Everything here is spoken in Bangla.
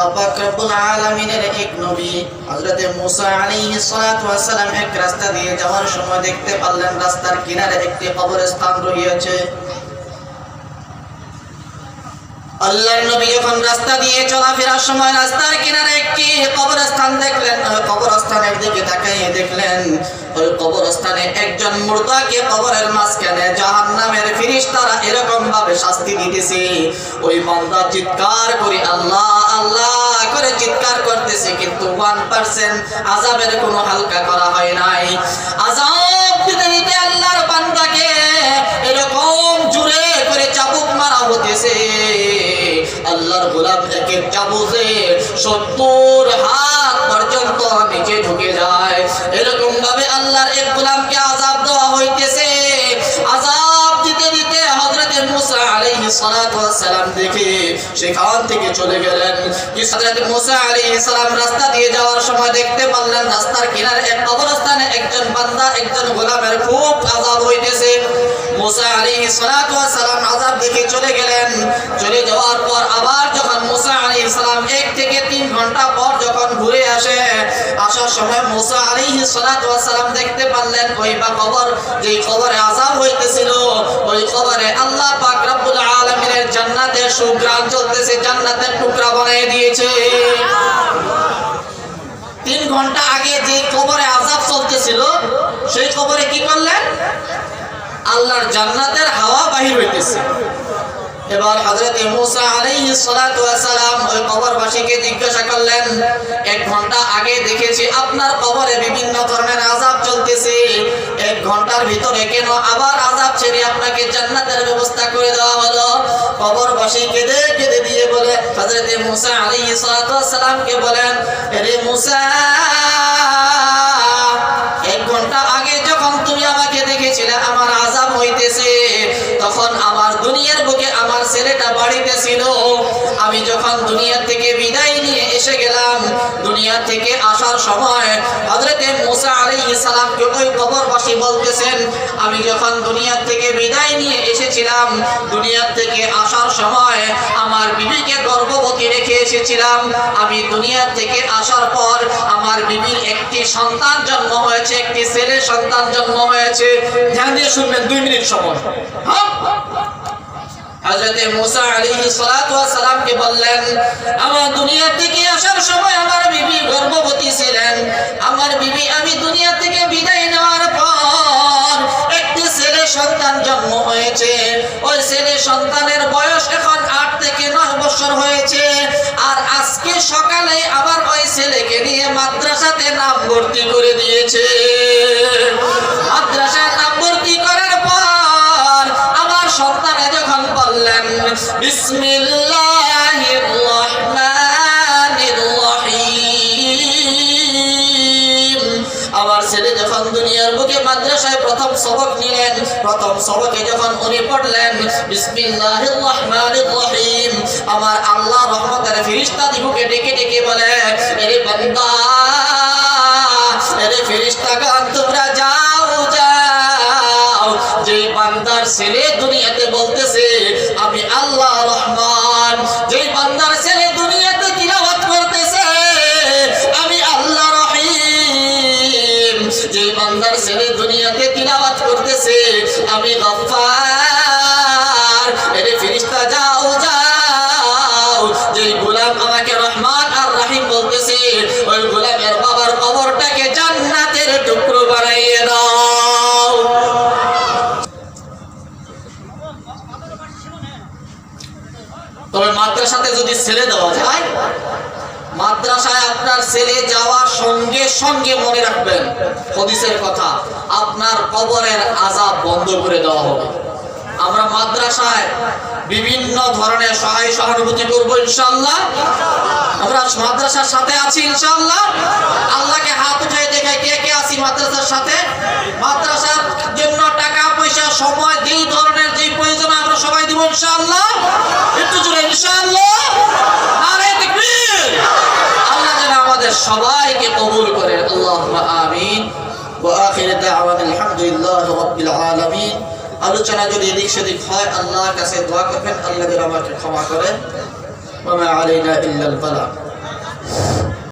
পাক রব্বুল আলামিনের এক নবী হযরত মুসা আলাইহিস সালাতু ওয়াস সালাম এক রাস্তা দিয়ে যাওয়ার সময় দেখতে পারলেন রাস্তার কিনারে একটি কবরস্থান রয়েছে। আল্লাহর নবী যখন রাস্তা দিয়ে চলাফেরার সময় রাস্তার কিনারে একটি কবরস্থান দেখলেন। কবরস্থানের দিকে তাকিয়ে দেখলেন ওই কবরস্থানে একজন মুর্দাকে কবরের মাঝখানে জাহান্নামের ফেরেশতারা এরকম ভাবে শাস্তি দিতেছে। ওই বান্দা চিৎকার করে আল্লাহ আল্লাহ করে চিৎকার করতেছে, কিন্তু 1% আযাবের কোনো হালকা করা হয় নাই। আযাব দিতে দিতে আল্লাহর বান্দাকে এরকম জোরে করে চাবুক মারা হতেছে। আল্লাহর গোলাম থেকে চাবুকে 70 হাত পর্যন্ত নিচে ঢুকে যায়। এরকম ভাবে আল্লাহর এক গোলামকে আযাব দেওয়া হইতেছে। আযাব দিতে দিতে হযরত মুসা আলাইহিস সালাতু ওয়াস সালাম দেখে সেখান থেকে চলে গেলেন। কি হযরত মুসা আলাইহিস সালাম রাস্তা দিয়ে যাওয়ার সময় দেখতে পারলেন রাস্তার কিনারে এক কবরস্থানে একজন বান্দা একজন গোলামের খুব আযাব হইতেছে। মুসা আলাইহিস সালাতু ওয়াস সালাম আযাব দেখে চলে গেলেন। চলে যাওয়ার পর আবার যখন মুসা আলাইহিস সালাম 1 থেকে 3 ঘন্টা পর যখন ঘুরে আসার সময় মুসা আলাইহিস সালাতু ওয়াস সালাম দেখতে পারলেন ওই বা কবর যেই কবরে আযাব হইতেছিল ওই কবরে আল্লাহ পাক রব্বুল আলামিনের জান্নাতের সুঘ্রাণ চলতেছে, জান্নাতের টুকরা বানিয়ে দিয়েছে। 3 ঘন্টা আগে যে কবরে আযাব চলতেছিল সেই কবরে কি করলেন? আল্লাহর জান্নাতের হাওয়া বাহির হইতেছে। এবার হযরত মুসা আলাইহিস সালাতু ওয়াস সালাম ওই কবরবাসীকে জিজ্ঞাসা করলেন, 1 ঘন্টা আগে দেখেছি আপনার কবরে বিভিন্ন ধরনের আযাব চলতেছে, 1 ঘন্টার ভিতরে কেন আবার আযাব ছেড়ে আপনাকে জান্নাতের ব্যবস্থা করে দেওয়া হলো? কবরবাসী কেঁদে কেঁদে দিয়ে বলে হযরত মুসা আলাইহিস সালাতু ওয়াস সালামকে বলেন, রে মুসা, 1 ঘন্টা আগে যখন তুমি আমাকে দেখেছিলে আমার আযাব হইতেছে, তখন আমার দুনিয়ার বুকে আমার ছেলেটা বাড়িতে ছিল। আমি যখন দুনিয়া থেকে বিদায় নিয়ে এসে গেলাম, দুনিয়া থেকে আসার সময় হযরত মুসা আলাইহিস সালামকে ওই কবরবাসী বলতেছেন, আমি যখন দুনিয়া থেকে বিদায় নিয়ে এসেছিলাম, দুনিয়া থেকে আসার সময় আমার বিবিকে গর্ভবতী রেখে এসেছিলাম। আমি দুনিয়া থেকে আসার পর আমার বিবির একটি সন্তান জন্ম হয়েছে, একটি ছেলে সন্তান জন্ম হয়েছে। ধ্যান দিয়ে শুনবেন 2 মিনিট সময়। হযরত মুসা আলাইহিস সালাতু ওয়াস সালামকে বললেন, আমার দুনিয়া থেকে আসার সময় আমার বিবি গর্ভবতী ছিলেন। আমার বিবি আমি দুনিয়া থেকে বিদায় নেওয়ার পর একটি ছেলে সন্তান জন্ম হয়েছে। ওই ছেলে সন্তানের বয়স এখন 8 থেকে 9 বছর হয়েছে। আর আজকে সকালে আবার ওই ছেলেকে নিয়ে মাদ্রাসাতে নাম ভর্তি করে দিয়েছে। মাদ্রাসায় নাম ভর্তি করার পর আমার সন্তানে যখন বললেন বিসমিল্লাহির রহমানির রহিম, আমার ছেলে যখন দুনিয়ার বুকে মাদ্রাসায় প্রথম সবক নিলেন, প্রথম সবকে যখন উনি পড়লেন বিসমিল্লাহির রহমানির রহিম, আমার আল্লাহ রহমতের ফেরেশতা দিগকে ডেকে ডেকে বলে, এরে বান্দা, এরে ফেরেশতাগণ তোমরা যাও যাও, যে বান্দার ছেলে দুনিয়াতে বলতেছে আমি আল্লাহ রহমান, যে বান্দার ছেলে দুনিয়াতে তিলাওয়াত করতেছে আমি আল্লাহ রহিম, যে বান্দার ছেলে দুনিয়াতে তিলাওয়াত করতেছে আমি গফফার, এরে ফেরেশতা যাও যাও, যে গোলাম আমাকে রহমান আর রহিম বলতেছে ওই গোলামের বাবার কবরটাকে জান্নাতের টুকরো বানাইয়ে দাও। তবে মাদ্রাসাতে যদি ছেলে দেওয়া যায়, মাদ্রাসায় আপনার ছেলে যাওয়ার সঙ্গে সঙ্গে মনে রাখবেন হাদিসের কথা, আপনার কবরের আযাব বন্ধ করে দেওয়া হবে। আমরা মাদ্রাসায় বিভিন্ন ধরনের সহায় সহানুভূতি করবো ইনশাআল্লাহ। আমরা মাদ্রাসার সাথে আছি ইনশাআল্লাহ। আল্লাহকে হাত উঠাই দেখাই কে কে আছি মাদ্রাসার সাথে। মাদ্রাসার জন্য টাকা পয়সা সময় যেই ধরনের যেই প্রয়োজন আমরা সবাই দিব ইনশাআল্লাহ। একটু জোরে ইনশাআল্লাহ। নারে তাকবীর। আল্লাহ যেন আমাদের সবাইকে কবুল করে। আল্লাহুম্মা আমিন। ওয়া আখিরু দাওয়ানা আলহামদুলিল্লাহি রাব্বিল আলামিন। আলোচনা যদি এদিক সেদিক হয় আল্লাহর কাছে দোয়া করবেন, আল্লাহ যেন আমাকে ক্ষমা করেন। ওয়া মা আলাইনা ইল্লাল বালাগ।